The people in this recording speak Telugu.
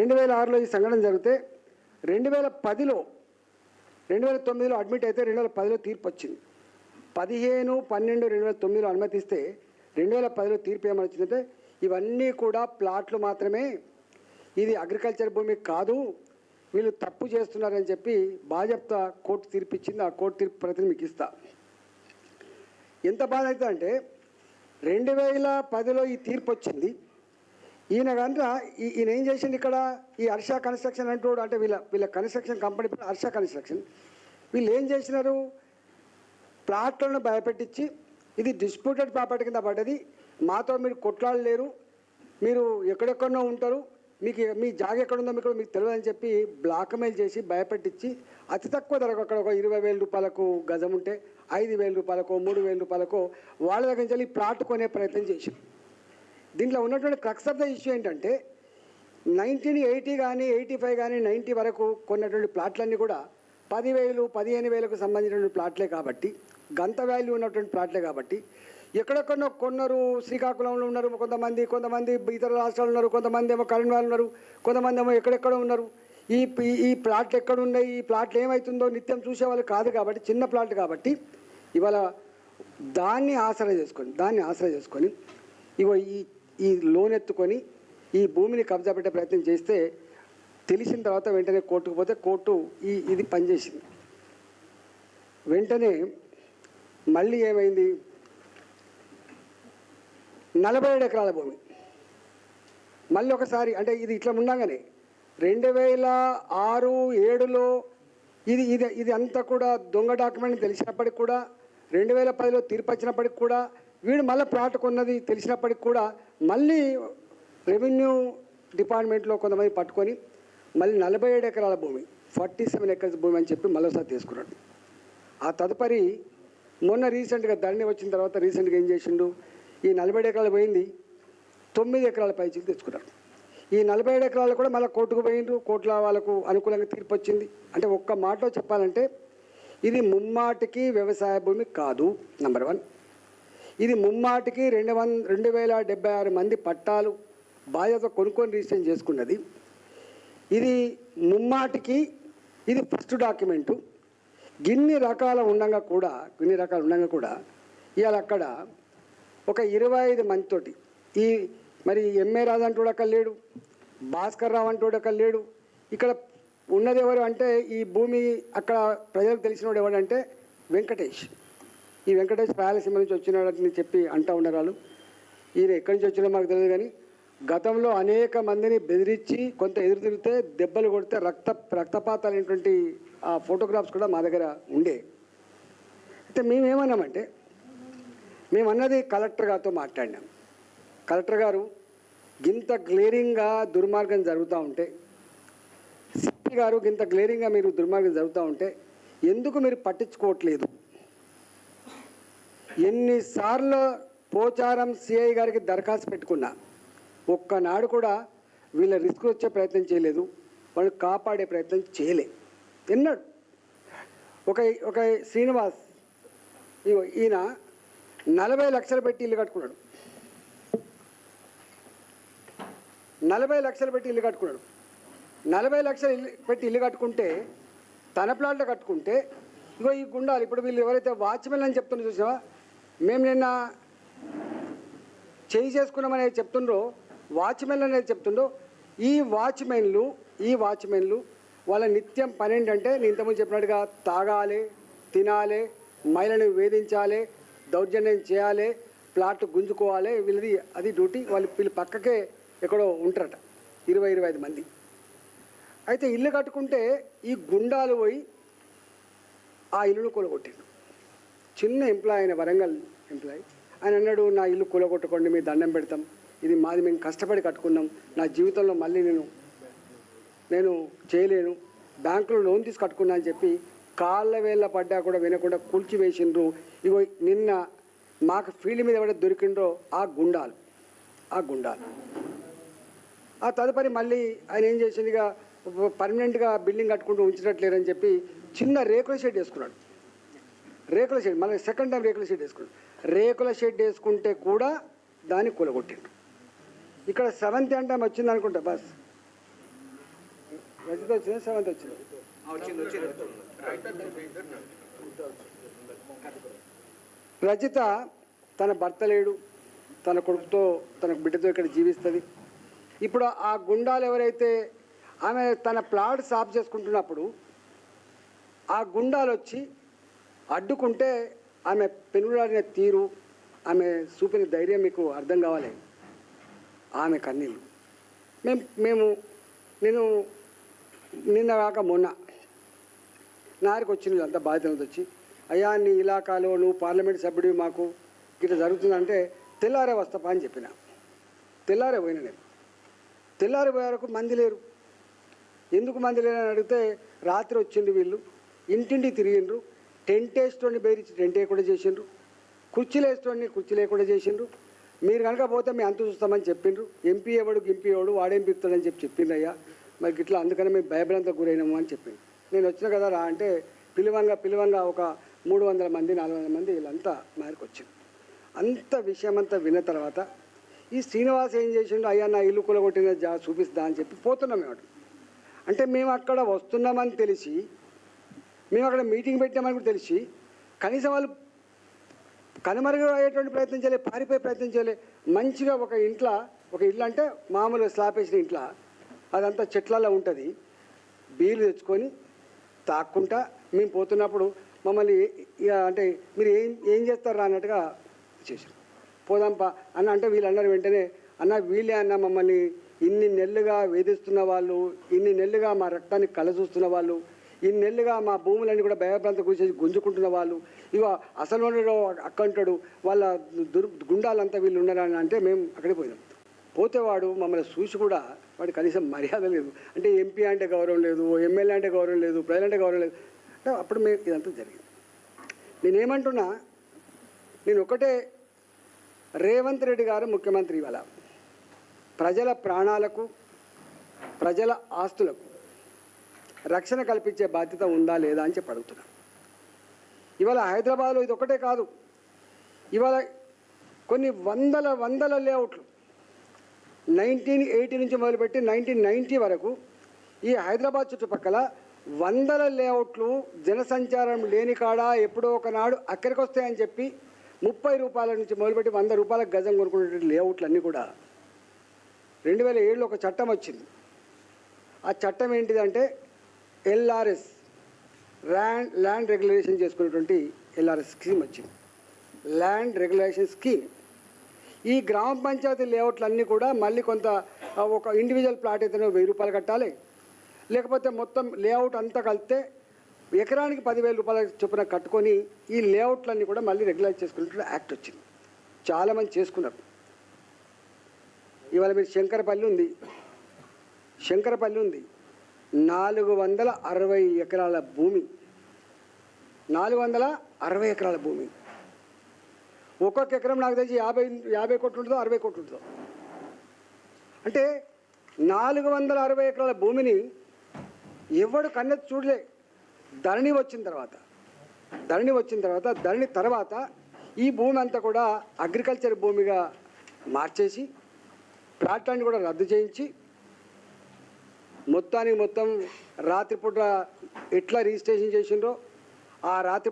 2006లో ఈ సంఘటన జరిగితే 2010లో 2009లో అడ్మిట్ అయితే 2010లో తీర్పు వచ్చింది. 15/12/2009లో అనుమతిస్తే 2010లో తీర్పు ఏమని వచ్చిందంటే ఇవన్నీ కూడా ప్లాట్లు మాత్రమే, ఇది అగ్రికల్చర్ భూమి కాదు, వీళ్ళు తప్పు చేస్తున్నారని చెప్పి బాజప్తా కోర్టు తీర్పు ఇచ్చింది. ఆ కోర్టు తీర్పు ప్రతిని మీకు ఇస్తా. ఎంత బాధ అవుతుంది అంటే 2010లో ఈ తీర్పు వచ్చింది. ఈయన కనుక ఈయన ఏం చేసింది ఇక్కడ ఈ హర్ష కన్స్ట్రక్షన్ అంటూ, అంటే వీళ్ళ కన్స్ట్రక్షన్ కంపెనీ హర్ష కన్స్ట్రక్షన్, వీళ్ళు ఏం చేసినారు, ప్లాట్లను భయపెట్టించి ఇది డిస్ప్యూటెడ్ ప్రాపర్టీ కింద పడ్డది, మాతో మీరు కొట్లాడలేరు, మీరు ఎక్కడెక్కడో ఉంటారు, మీ జాగ ఎక్కడుందో మీకు తెలియదని చెప్పి బ్లాక్మెయిల్ చేసి భయపెట్టించి అతి తక్కువ ధరకు అక్కడ ఒక 20,000 రూపాయలకు గజం ఉంటే 5,000 రూపాయలకో 3,000 రూపాయలకో వాళ్ళ దగ్గర నుంచి ప్లాట్ కొనే ప్రయత్నం చేశారు. దీంట్లో ఉన్నటువంటి క్రక్స్ ఆఫ్ ద ఇష్యూ ఏంటంటే 1980 కానీ 85 కానీ 90 వరకు కొన్నటువంటి ప్లాట్లన్నీ కూడా 10,000 15,000కు సంబంధించినటువంటి ప్లాట్లే కాబట్టి, గంత వాల్యూ ఉన్నటువంటి ప్లాట్లే కాబట్టి ఎక్కడెక్కడో కొన్నారు. శ్రీకాకుళంలో ఉన్నారు కొంతమంది ఇతర రాష్ట్రాలు ఉన్నారు, కొంతమంది ఏమో కరీంనగర్ ఉన్నారు, కొంతమంది ఏమో ఎక్కడెక్కడో ఉన్నారు. ఈ ప్లాట్లు ఎక్కడున్నాయి, ఈ ప్లాట్లు ఏమవుతుందో నిత్యం చూసేవాళ్ళు కాదు కాబట్టి, చిన్న ప్లాట్ కాబట్టి ఇవాళ దాన్ని ఆసరా చేసుకొని ఇగో ఈ లోన్ ఎత్తుకొని ఈ భూమిని కబ్జా పెట్టే ప్రయత్నం చేస్తే తెలిసిన తర్వాత వెంటనే కోర్టుకు పోతే కోర్టు ఇది పనిచేసింది. వెంటనే మళ్ళీ ఏమైంది, 47 ఎకరాల భూమి మళ్ళీ ఒకసారి, అంటే ఇది ఇట్లా ఉండగానే 2006, 2007లో ఇది అంతా కూడా దొంగ డాక్యుమెంట్ తెలిసినప్పటికి కూడా, 2010లో తీర్పు వచ్చినప్పటికి కూడా, వీడు మళ్ళీ ప్లాట్ కొన్నది తెలిసినప్పటికి కూడా మళ్ళీ రెవెన్యూ డిపార్ట్మెంట్లో కొంతమంది పట్టుకొని మళ్ళీ 47 ఎకరాల భూమి 47 ఎకర్స్ భూమి అని చెప్పి మళ్ళీసారి తీసుకున్నాడు. ఆ తదుపరి మొన్న రీసెంట్గా ధరణి వచ్చిన తర్వాత రీసెంట్గా ఏం చేసిండు, ఈ 47 ఎకరాలు పోయింది 9 ఎకరాల పైచీలు తెచ్చుకున్నారు. ఈ 47 ఎకరాలు కూడా మళ్ళీ కోర్టుకు పోయిండ్రు, కోర్టులో వాళ్ళకు అనుకూలంగా తీర్పు వచ్చింది. అంటే ఒక్క మాటలో చెప్పాలంటే ఇది ముమ్మాటికి వ్యవసాయ భూమి కాదు. నెంబర్ 1, ఇది ముమ్మాటికి 2,076 మంది పట్టాలు బాధ్యత కొనుక్కొని రిజిస్ట్రేషన్ చేసుకున్నది. ఇది ముమ్మాటికి ఇది ఫస్ట్ డాక్యుమెంటు. ఇన్ని రకాలు ఉండగా కూడా ఇవాళ అక్కడ ఒక 25 మందితోటి మరి ఎంఏ రాజు అంటూ అక్కడ లేడు, భాస్కర్ రావు అంటూ అక్కడ లేడు. ఇక్కడ ఉన్నది ఎవరు అంటే ఈ భూమి అక్కడ ప్రజలకు తెలిసినవాడు ఎవడంటే వెంకటేష్. ఈ వెంకటేష్ రాయలసీమ నుంచి వచ్చినాడని చెప్పి అంటూ ఉన్నారు వాళ్ళు. ఈయన ఎక్కడి నుంచి వచ్చినా మాకు తెలియదు, కానీ గతంలో అనేక మందిని బెదిరించి కొంత ఎదురు తిరిగితే దెబ్బలు కొడితే రక్తపాతాలైనటువంటి ఆ ఫోటోగ్రాఫ్స్ కూడా మా దగ్గర ఉండే. అయితే మేమేమన్నామంటే, మేమన్నది కలెక్టర్ గారితో మాట్లాడినాం. కలెక్టర్ గారు గింత గ్లేరింగ్గా దుర్మార్గం జరుగుతూ ఉంటే, సిపి గారు గింత గ్లేరింగ్గా మీరు దుర్మార్గం జరుగుతూ ఉంటే ఎందుకు మీరు పట్టించుకోవట్లేదు? ఎన్నిసార్లు పోచారం సిఐ గారికి దరఖాస్తు పెట్టుకున్నా ఒక్కనాడు కూడా వీళ్ళ రిస్క్ వచ్చే ప్రయత్నం చేయలేదు, వాళ్ళు కాపాడే ప్రయత్నం చేయలే. ఎన్నాడు ఒక శ్రీనివాస్ ఈయన 40 లక్షలు పెట్టి ఇల్లు కట్టుకున్నాడు. 40 లక్షలు పెట్టి ఇల్లు కట్టుకున్నాడు. 40 లక్షలు పెట్టి ఇల్లు కట్టుకుంటే తన ప్లాట్లో కట్టుకుంటే ఇగో ఈ గుండాలు ఇప్పుడు వీళ్ళు ఎవరైతే వాచ్మెన్ అని చెప్తున్నా చూసావా, మేము నిన్న చేయి చేసుకున్నామనేది చెప్తుండ్రో, వాచ్మెన్ అనేది చెప్తుండ్రో, ఈ వాచ్మెన్లు వాళ్ళ నిత్యం పని ఏంటంటే నేను ఇంతకుముందు చెప్పినట్టుగా తాగాలి, తినాలి, మహిళను వేధించాలి, దౌర్జన్యం చేయాలి, ప్లాట్ గుంజుకోవాలి, వీళ్ళది అది డ్యూటీ. వీళ్ళు పక్కకే ఎక్కడో ఉంటారట 20-25 మంది. అయితే ఇల్లు కట్టుకుంటే ఈ గుండాలు పోయి ఆ ఇల్లును కూలగొట్టిండు. చిన్న ఎంప్లాయ్ అయిన వరంగల్ ఎంప్లాయ్ ఆయన అన్నాడు, నా ఇల్లు కూలగొట్టుకోండి, మీ దండం పెడతాం, ఇది మాది, మేము కష్టపడి కట్టుకున్నాం, నా జీవితంలో మళ్ళీ నేను చేయలేను, బ్యాంకులో లోన్ తీసి కట్టుకున్నా అని చెప్పి కాళ్ళ వేళ్ళ పడ్డా కూడా వినకుండా కూల్చివేసిండ్రు. ఇగో నిన్న మాకు ఫీల్డ్ మీద ఎవరైతే దొరికిండ్రో ఆ గుండాలు. ఆ తదుపరి మళ్ళీ ఆయన ఏం చేసిందిగా పర్మనెంట్గా బిల్డింగ్ కట్టుకుంటూ ఉంచినట్లేరని చెప్పి చిన్న రేకుల షెడ్ వేసుకున్నాడు. మళ్ళీ సెకండ్ టైం రేకుల షెడ్ వేసుకున్నాడు. రేకుల షెడ్ వేసుకుంటే కూడా దాన్ని కూలగొట్టిండు. ఇక్కడ 7th టైం వచ్చింది అనుకుంటా బస్. రజిత వచ్చింది, సెవెంత్ వచ్చింది. రజిత తన భర్త లేడు, తన కొడుకుతో తన బిడ్డతో ఇక్కడ జీవిస్తుంది. ఇప్పుడు ఆ గుండాలు ఎవరైతే ఆమె తన ప్లాట్ సాఫ్ చేసుకుంటున్నప్పుడు ఆ గుండాలు వచ్చి అడ్డుకుంటే ఆమె పెనులాడిన తీరు, ఆమె చూపిన ధైర్యం మీకు అర్థం కావాలి. ఆమె కన్నీళ్ళు నేను నిన్న కాక మొన్న నారికి వచ్చిన అంత బాధ్యతలతో వచ్చి, అయ్యా నీ ఇలాకాలో నువ్వు పార్లమెంట్ సభ్యుడివి, మాకు ఇట్లా జరుగుతుందంటే తెల్లారే వస్తాపా అని చెప్పిన. తెల్లారే పోయినా నేను. తెల్లారి పోయే వరకు మంది లేరు. ఎందుకు మంది లేరని అడిగితే రాత్రి వచ్చిండు వీళ్ళు, ఇంటింటి తిరిగిండ్రు, టెంట్ వేసుకొని బెదిరించి టెంట్ వేయకుండా చేసిండ్రు, కుర్చీలు వేసుకొని కుర్చీ లేకుండా చేసిండ్రు. మీరు కనుక పోతే మేము అంత చూస్తామని చెప్పిండ్రు. ఎంపీ ఎవడు గింపీ ఎవడు వాడేం పిలుస్తాడని చెప్పిండ్రు. అయ్యా మరి ఇట్లా అందుకని మేము భయభ్రాంతకు గురైనాము అని చెప్పింది. నేను వచ్చిన కదా రా అంటే పిలువంగా ఒక 300 మంది 400 మంది వీళ్ళంతా మేరకు వచ్చింది. అంత విషయం అంతా విన్న తర్వాత ఈ శ్రీనివాస్ ఏం చేసిండు, అయ్యా నా ఇల్లు కూలగొట్టిన చూపిస్తా అని చెప్పి పోతున్నాం మేము. అంటే మేము అక్కడ వస్తున్నామని తెలిసి, మేము అక్కడ మీటింగ్ పెట్టామని కూడా తెలిసి కనీసం వాళ్ళు కనుమరుగు అయ్యేటువంటి ప్రయత్నం చేయలే, పారిపోయే ప్రయత్నం చేయలే. మంచిగా ఒక ఇల్లు అంటే మామూలుగా స్లాబ్ వేసిన ఇంట్లో అదంతా చెట్లలో ఉంటుంది, బీలు తెచ్చుకొని తాక్కుంటా మేము పోతున్నప్పుడు మమ్మల్ని అంటే మీరు ఏం చేస్తారా అన్నట్టుగా చేశారు. పోదాంపా అన్న అంటే వీళ్ళు అన్నారు వెంటనే, అన్న వీళ్ళే అన్న మమ్మల్ని ఇన్ని నెలలుగా వేధిస్తున్న వాళ్ళు, ఇన్ని నెలలుగా మా రక్తాన్ని కలచూస్తున్న వాళ్ళు, ఇన్ని నెలలుగా మా భూములన్నీ కూడా భయభ్రాంత గురించి గుంజుకుంటున్న వాళ్ళు, ఇవ అసలు అక్కంటాడు వాళ్ళ గుండాలంతా వీళ్ళు ఉన్నారని అంటే మేము అక్కడికి పోయినాం. పోతే వాడు మమ్మల్ని చూసి కూడా వాడు కనీసం మర్యాద లేదు. అంటే ఎంపీ అంటే గౌరవం లేదు, ఎమ్మెల్యే అంటే గౌరవం లేదు, ప్రజలంటే గౌరవం లేదు. అంటే అప్పుడు మేము ఇదంతా జరిగింది. నేనేమంటున్నా, నేను ఒకటే, రేవంత్ రెడ్డి గారు ముఖ్యమంత్రి ఇవాళ ప్రజల ప్రాణాలకు ప్రజల ఆస్తులకు రక్షణ కల్పించే బాధ్యత ఉందా లేదా అని చెప్పి అడుగుతున్నాను. ఇవాళ హైదరాబాద్లో ఇది ఒకటే కాదు, ఇవాళ కొన్ని వందల లేఅవుట్లు 1980 నుంచి మొదలుపెట్టి 1990 వరకు ఈ హైదరాబాద్ చుట్టుపక్కల వందల లేఅవుట్లు జనసంచారం లేని కాడ ఎప్పుడో ఒకనాడు అక్కడికి వస్తాయని చెప్పి 30 రూపాయల నుంచి మొదలుపెట్టి 100 రూపాయలకు గజం కొనుక్కునే లేఅవుట్లు అన్నీ కూడా 2007లో ఒక చట్టం వచ్చింది. ఆ చట్టం ఏంటిదంటే ఎల్ఆర్ఎస్, ల్యాండ్ రెగ్యులేషన్ చేసుకునేటువంటి ఎల్ఆర్ఎస్ స్కీమ్ వచ్చింది, ల్యాండ్ రెగ్యులేషన్ స్కీమ్. ఈ గ్రామ పంచాయతీ లేఅవుట్లన్నీ కూడా మళ్ళీ కొంత ఒక ఇండివిజువల్ ప్లాట్ అయితేనే 1000 రూపాయలు కట్టాలి, లేకపోతే మొత్తం లేఅవుట్ అంతా కలిపితే ఎకరానికి 10,000 రూపాయల చొప్పున కట్టుకొని ఈ లేఅవుట్లన్నీ కూడా మళ్ళీ రెగ్యులైజ్ చేసుకునే యాక్ట్ వచ్చింది. చాలామంది చేసుకున్నారు. ఇవాళ మీరు శంకరపల్లి ఉంది, 460 ఎకరాల భూమి, 460 ఎకరాల భూమి. ఒక్కొక్క ఎకరం నాకు తెలిసి 50 కోట్లు ఉంటుందో 60 కోట్లు ఉంటుందో. అంటే 460 ఎకరాల భూమిని ఎవడు కన్నెత్తి చూడలే. ధరణి వచ్చిన తర్వాత ఈ భూమి అంతా కూడా అగ్రికల్చర్ భూమిగా మార్చేసి ప్లాట్లన్నీ కూడా రద్దు చేయించి మొత్తం రాత్రిపూట ఎట్లా రిజిస్ట్రేషన్ చేసిండ్రో ఆ రాత్రి